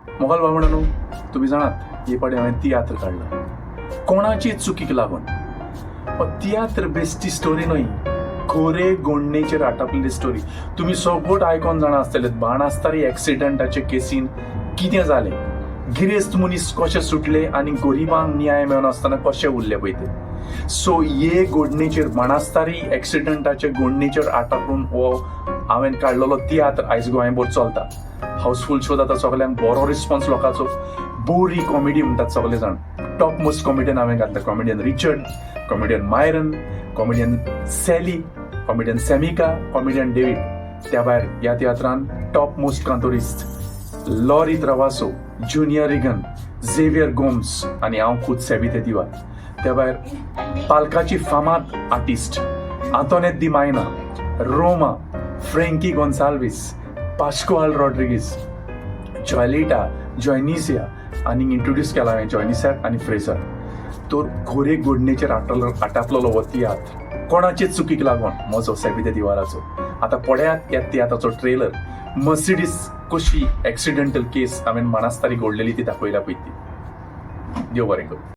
मोगल बाबणानो, तुम्ही जाणात हे पाडे हांवें तियात्र काडला कोणाची चुकीक लागून. तियात्र बेस्टी स्टोरी न्हय, खोरे गोंडणेचेर आटापलेली स्टोरी. तुम्ही सगळोट आयकोन जाणा आसतले बाणास्तारी एक्सिडंटाचे केसीन कितें जालें, गिरेस्त मनीस कशे सुटले आनी गरिबांक न्याय मेळनासतना कशे उरले पळय ते. सो हे गोडणेचेर बाणास्तारी एक्सिडंटाचे गोडणेचेर आटापून हो हांवें काडलेलो तियात्र आयज गोंयभर चलता. हाऊसफुल शो जाता, सगळ्यांक बरो रिस्पॉन्स लोकांचो. बोरी कॉमेडी म्हणटात सगळे जाण. टॉप मोस्ट कॉमेडियन हांवें घातला. Comedian Richard, comedian Myron, comedian Sally, comedian सॅमिका, कॉमेडियन डेव्हिड. त्या भायर ह्या तियात्रान टॉप मोस्ट कांतोरिस्ट लॉरी त्रवासो, ज्युनियर रिगन, झेवियर गोम्स आनी हांव खुद सेबी ते दिवार. त्या भायर पालकाची फामाद आर्टिस्ट आंतोनेत दी मायना, रोमा, फ्रँकी गोन्साल्वीस, पास्कुआल रॉड्रिगीस, जॉयलिटा, जॉयनिसिया आनी इंट्रोड्यूस केला हांवें जॉयनिसाक आनी फ्रेझर. तर खोरे गोडणेचेर आटापलेलो हो तियात्र कोणाचे चुकीक लागून म्हजो सेबी ते दिवाराचो. आतां पळयात ह्या तियात्राचो ट्रेलर. मर्सिडीस कशी एक्सिडेंटल केस हांवें बाणास्तारी घडलेली ती दाखयल्या पळय ती. देव बरें करूं.